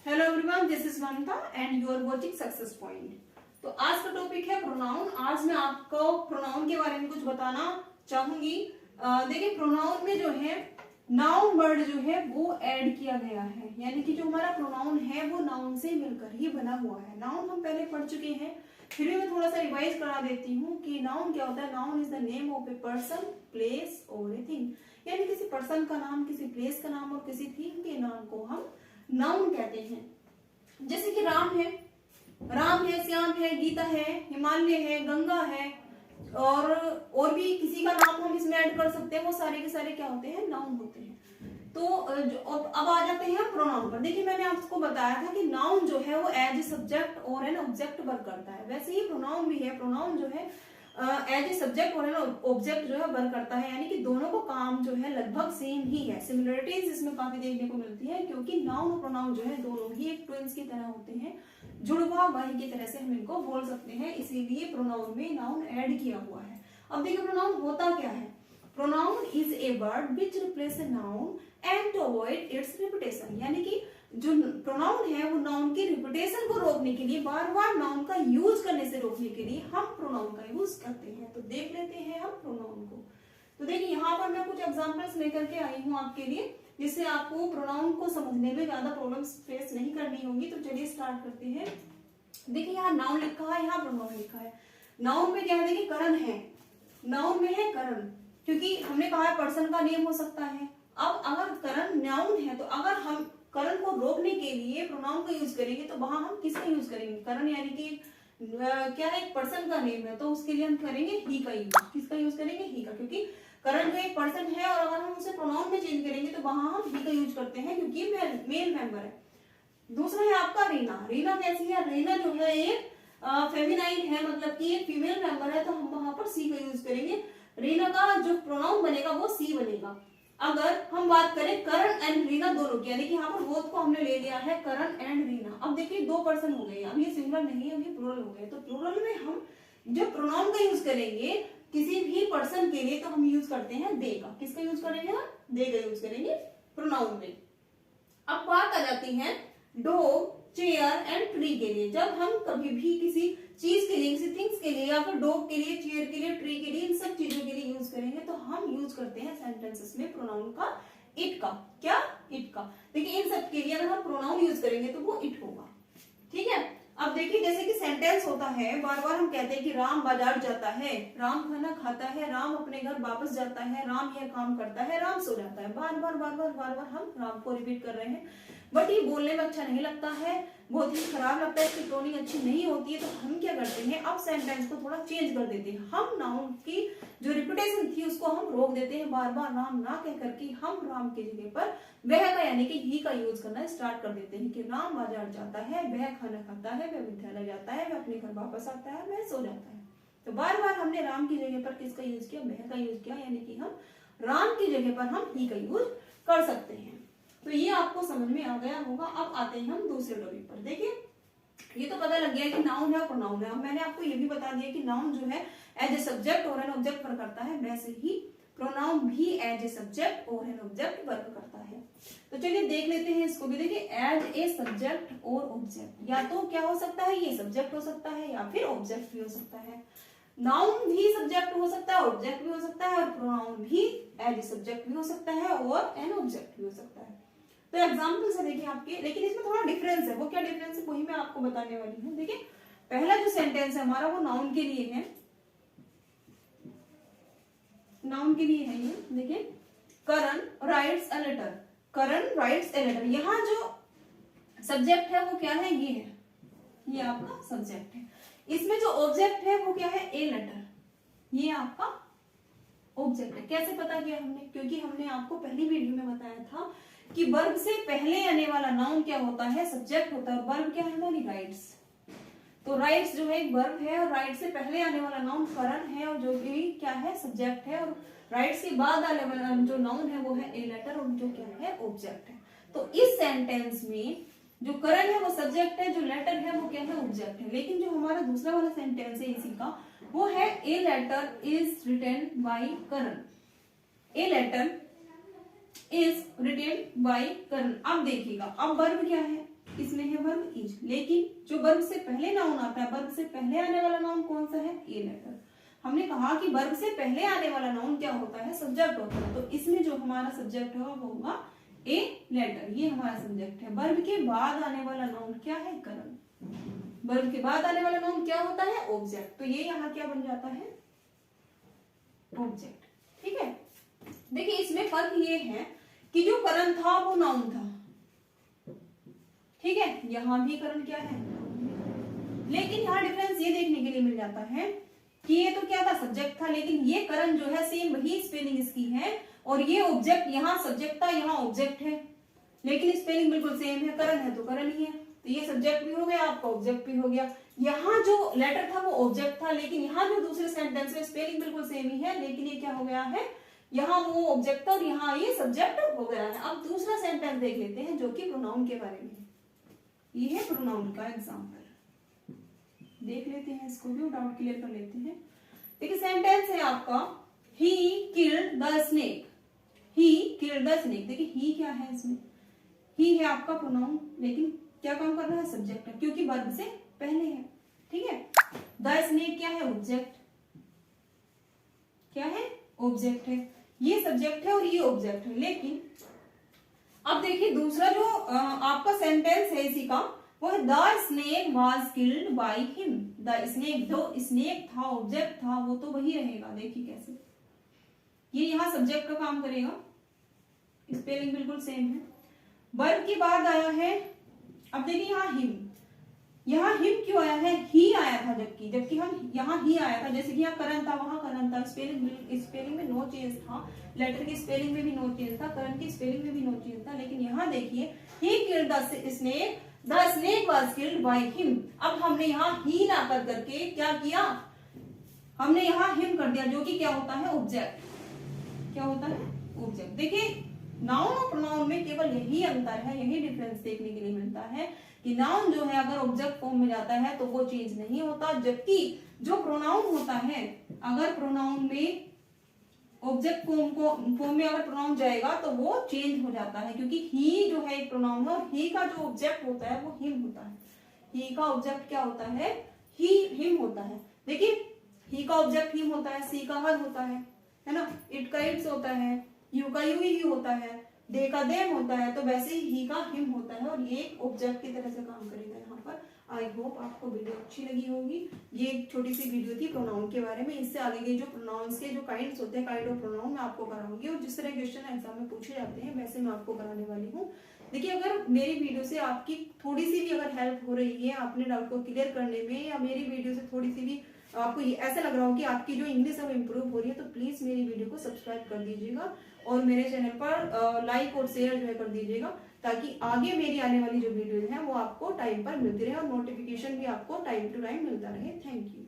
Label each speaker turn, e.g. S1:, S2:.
S1: Hello everyone, this is Mamta and you are watching success point. तो आज का topic है प्रोनाउन। आज मैं आपको प्रोनाउन के बारे में कुछ बताना चाहूंगी। देखिए, प्रोनाउन में जो है नाउन वर्ड जो है वो ऐड किया गया है, यानी कि जो हमारा प्रोनाउन है वो नाउन से मिलकर ही बना हुआ है। नाउन हम पहले पढ़ चुके हैं, फिर भी मैं थोड़ा सा रिवाइज करा देती हूँ कि नाउन क्या होता है। Noun is the name of a person, place और ए थिंग, यानी किसी पर्सन का नाम, किसी प्लेस का नाम और किसी थिंग के नाम को हम नाउन कहते हैं। जैसे कि राम है, श्याम है, गीता है, हिमालय है, गंगा है और भी किसी का नाम हम इसमें ऐड कर सकते हैं। वो सारे के सारे क्या होते हैं, नाउन होते हैं। तो अब आ जाते हैं प्रोनाउन पर। देखिए, मैंने आपको बताया था कि नाउन जो है वो एज ए सब्जेक्ट और एन ऑब्जेक्ट वर्क करता है। वैसे ही प्रोनाउन भी है। प्रोनाउन जो है एज ए सब्जेक्ट और एन ऑब्जेक्ट जो है वर्क करता है, यानी कि दोनों को काम जो है लगभग सेम ही है। सिमिलरिटीज इसमें काफी देखने को मिलती है, क्योंकि नाउन और प्रोनाउन जो है दोनों ही एक ट्विंस की तरह होते हैं, जुड़वा भाई की तरह से हम इनको बोल सकते हैं। इसीलिए प्रोनाउन में नाउन ऐड किया हुआ है। अब देखिए, प्रोनाउन होता क्या है। Pronoun is a word which replace a noun and to avoid its repetition, यानी कि जो प्रोनाउन है वो नाउन की रिपीटेशन को रोकने के लिए, बार बार नाउन का यूज करने से रोकने के लिए हम प्रोनाउन का यूज करते हैं। तो देख लेते हैं हम प्रोनाउन को। तो देखिए, यहाँ पर मैं कुछ एग्जांपल्स लेकर के आई हूँ आपके लिए, जिससे आपको प्रोनाउन को समझने में ज्यादा प्रॉब्लम्स फेस नहीं करनी होगी। तो चलिए स्टार्ट करते हैं। देखिए, यहाँ नाउन लिखा है, यहाँ प्रोनाउन लिखा है। नाउन में क्या है, देखिए करण है। नाउन में है करण, क्योंकि हमने कहा है पर्सन का नेम हो सकता है। अब अगर करण नाउन है तो अगर हम करण को रोकने के लिए प्रोनाउन का यूज करेंगे तो वहां हम किसका यूज करेंगे। करण यानी कि क्या है, एक पर्सन का नेम है, तो उसके लिए हम करेंगे ही का यूज। किसका यूज करेंगे, ही का, क्योंकि करण जो एक पर्सन है और अगर हम उसे प्रोनाउन में चेंज करेंगे तो वहां हम ही का यूज करते हैं, क्योंकि मेल मेंबर है। दूसरा है आपका रीना। रीना कैसी है, रीना जो है एक फेमिनाइन है, मतलब कि एक फीमेल मेंबर है, तो हम वहां पर सी का यूज करेंगे। रीना का जो प्रोनाउन बनेगा वो सी बनेगा। अगर हम बात करें करण एंड रीना दोनों की, यानी कि यहाँ पर बोथ को हमने ले लिया है, करण एंड रीना। अब देखिए, दो पर्सन हो गए, अब ये सिंगुलर नहीं है, अब ये प्लूरल हो गए। तो प्लूरल में हम जो प्रोनाउन का यूज करेंगे किसी भी पर्सन के लिए, तो हम यूज करते हैं दे का। किसका यूज करेंगे हम, दे का यूज करेंगे प्रोनाउन में। अब बात आ जाती है डॉग, चेयर एंड ट्री के लिए। जब हम कभी भी किसी चीज के लिए, किसी थिंग्स के लिए, या फिर डॉग के लिए, चेयर के लिए, ट्री के लिए, इन सब चीजों के लिए यूज करेंगे तो हम यूज करते हैं सेंटेंसेस में प्रोनाउन का इट का। क्या, इट का। देखिए, इन सब के लिए अगर हम प्रोनाउन यूज करेंगे तो वो इट होगा। ठीक है। अब देखिए, जैसे कि सेंटेंस होता है, बार बार हम कहते हैं कि राम बाजार जाता है, राम खाना खाता है, राम अपने घर वापस जाता है, राम यह काम करता है, राम सो जाता है। बार बार बार बार बार बार हम राम को रिपीट कर रहे हैं, बट ये बोलने में अच्छा नहीं लगता है, बहुत ही खराब लगता है, इसकी टोनिंग अच्छी नहीं होती है। तो हम क्या करते हैं, अब सेंटेंस को थोड़ा चेंज कर देते हैं। हम नाउन की जो रिपीटेशन थी उसको हम रोक देते हैं, बार बार राम ना कह करके हम राम की जगह पर वह का यानी कि ही का यूज करना स्टार्ट कर देते हैं कि राम बाजार जाता है, वह खाना खाता है, वह विद्यालय जाता है, वह अपने घर वापस आता है, वह सो जाता है। तो बार बार हमने राम की जगह पर किसका यूज किया, वह का यूज किया, यानी कि हम राम की जगह पर हम ही का यूज कर सकते हैं। तो ये आपको समझ में आ गया होगा। अब आते हैं हम दूसरे टॉपिक पर। देखिए, ये तो पता लग गया कि नाउन है और प्रोनाउन है। अब मैंने आपको ये भी बता दिया कि नाउन जो है एज ए सब्जेक्ट और एन ऑब्जेक्ट वर्क करता है, वैसे ही प्रोनाउन भी एज ए सब्जेक्ट और एन ऑब्जेक्ट वर्क करता है। तो चलिए देख लेते हैं इसको भी। देखिए, एज ए सब्जेक्ट और ऑब्जेक्ट, या तो क्या हो सकता है, ये सब्जेक्ट हो सकता है या फिर ऑब्जेक्ट भी हो सकता है। नाउन भी सब्जेक्ट हो सकता है, ऑब्जेक्ट भी हो सकता है, और प्रोनाउन भी एज ए सब्जेक्ट भी हो सकता है और एन ऑब्जेक्ट भी हो सकता है। तो एग्जाम्पल्स है देखिए आपके, लेकिन इसमें थोड़ा डिफरेंस है। वो क्या डिफरेंस है, वही मैं आपको बताने वाली हूँ। देखिए, पहला जो सेंटेंस है हमारा वो नाउन के लिए है, नाउन के लिए है ये। देखिए, Karan writes a letter, Karan writes a letter. यहाँ जो सब्जेक्ट है वो क्या है, ये है, ये आपका सब्जेक्ट है। इसमें जो ऑब्जेक्ट है वो क्या है, ए लेटर, ये आपका ऑब्जेक्ट है। कैसे पता किया हमने, क्योंकि हमने आपको पहली वीडियो में बताया था कि वर्ब से पहले आने वाला नाउन क्या होता है, सब्जेक्ट होता है, और वर्ब क्या है हमारी, राइट्स। तो राइट्स जो है एक वर्ब है, और राइट से पहले आने वाला नाउन करण है, और जो भी क्या है, सब्जेक्ट है, और राइट्स के बाद आने वाला जो नाउन है वो है ए लेटर, और जो क्या है, ऑब्जेक्ट है। तो इस सेंटेंस में जो करण है वो सब्जेक्ट है, जो लेटर है वो क्या है, ऑब्जेक्ट है। लेकिन जो हमारा दूसरा वाला सेंटेंस है इसी का, वो है a letter is written by Karan, a letter is written by Karan. अब देखिएगा, अब वर्ब क्या है, इसमें है वर्ब इज, लेकिन जो वर्ब से पहले नाउन आता है, वर्ब से पहले आने वाला नाउन कौन सा है? A letter. हमने कहा कि वर्ब से पहले आने वाला नाउन क्या होता है? सब्जेक्ट होता है। तो इसमें जो हमारा सब्जेक्ट होगा वो होगा ए लेटर, ये हमारा सब्जेक्ट है। वर्ब के बाद आने वाला नाउन क्या है? करण। वर्ब के बाद आने वाला नाउन क्या होता है? ऑब्जेक्ट। तो ये यहाँ क्या बन जाता है? ऑब्जेक्ट। ठीक है, देखिए इसमें फर्क ये है कि जो करण था वो नाउन था, ठीक है, यहां भी करण क्या है? लेकिन यहाँ डिफरेंस ये देखने के लिए मिल जाता है कि ये तो क्या था? सब्जेक्ट था, लेकिन ये करण जो है सेम वही स्पेलिंग इसकी है, और ये ऑब्जेक्ट, यहाँ सब्जेक्ट था यहाँ ऑब्जेक्ट है, लेकिन स्पेलिंग बिल्कुल सेम है। करण है तो करण ही है, तो ये सब्जेक्ट भी हो गया, आपका ऑब्जेक्ट भी हो गया। यहाँ जो लेटर था वो ऑब्जेक्ट था, लेकिन यहाँ जो दूसरे सेंटेंस में स्पेलिंग बिल्कुल सेम ही है, लेकिन ये क्या हो गया है? यहाँ वो ऑब्जेक्ट था और यहाँ ये सब्जेक्ट हो गया है। अब दूसरा सेंटेंस देख लेते हैं जो कि प्रोनाउन के बारे में है। ये है प्रोनाउन का एग्जाम्पल, देख लेते हैं इसको भी, डाउट क्लियर कर लेते हैं। देखिए सेंटेंस है आपका, he killed the snake. He killed the snake. देखिए ही क्या है इसमें? ही है आपका प्रोनाउन, लेकिन क्या काम कर रहा है? सब्जेक्ट है, क्योंकि वर्ब से पहले है। ठीक है, द स्नेक क्या है? ऑब्जेक्ट। क्या है? ऑब्जेक्ट है। ये सब्जेक्ट है और ये ऑब्जेक्ट है। लेकिन अब देखिए दूसरा जो आपका सेंटेंस है इसी का, वो है the snake was killed by him. The snake, जो स्नेक था ऑब्जेक्ट था, वो तो वही रहेगा। देखिए कैसे, ये यहाँ सब्जेक्ट का काम करेगा, स्पेलिंग बिल्कुल सेम है। वर्ब के बाद आया है, अब देखिए यहाँ हिम, यहाँ हिम क्यों आया है? ही आया था, जबकि हम यहाँ ही आया था। जैसे कि यहाँ करण था वहां करण था, स्पेलिंग में नो चेंज था, लेटर की स्पेलिंग में भी नो चेंज था, करण की स्पेलिंग में भी नो चेंज था। लेकिन यहाँ देखिए he killed the snake, the snake was killed by him. अब हमने यहाँ ही ना कर करके क्या किया? हमने यहाँ हिम कर दिया, जो कि क्या होता है? ऑब्जेक्ट। क्या होता है? ऑब्जेक्ट। देखिए नाउन और प्रोनाउन में केवल यही अंतर है, यही डिफरेंस देखने के लिए मिलता है कि नाउन जो है अगर ऑब्जेक्ट फॉर्म में जाता है तो वो चेंज नहीं होता, जबकि जो प्रोनाउन होता है, अगर प्रोनाउन में ऑब्जेक्ट फॉर्म में अगर प्रोनाउन जाएगा तो वो चेंज हो जाता है, क्योंकि ही जो है एक प्रोनाउन है और ही का जो ऑब्जेक्ट होता है वो हिम होता है। ही का ऑब्जेक्ट क्या होता है? हिम होता है। देखिए ही का ऑब्जेक्ट हिम होता है, सी का हर होता है ना, इट का इट्स होता है, यू का यू ही होता है, दे का देम होता है। तो वैसे ही का हिम होता है और ये एक ऑब्जेक्ट की तरह से काम करेगा यहाँ पर। आई होप आपको वीडियो अच्छी लगी होगी। ये एक छोटी सी वीडियो थी प्रोनाउन के बारे में। इससे आगे के जो प्रोनाउंस के जो काइंड्स होते हैं, काइंड ऑफ प्रोनाउन, मैं आपको कराऊंगी, और जिस तरह क्वेश्चन एग्जाम में पूछे जाते हैं वैसे मैं आपको कराने वाली हूँ। देखिए अगर मेरी वीडियो से आपकी थोड़ी सी भी अगर हेल्प हो रही है अपने डाउट को क्लियर करने में, या मेरी वीडियो से थोड़ी सी भी आपको ऐसा लग रहा हो कि आपकी जो इंग्लिश है वो इम्प्रूव हो रही है, तो प्लीज मेरी वीडियो को सब्सक्राइब कर दीजिएगा और मेरे चैनल पर लाइक और शेयर जो है कर दीजिएगा, ताकि आगे मेरी आने वाली जो वीडियो है वो आपको टाइम पर मिलती रहे और नोटिफिकेशन भी आपको टाइम टू टाइम मिलता रहे। Thank you.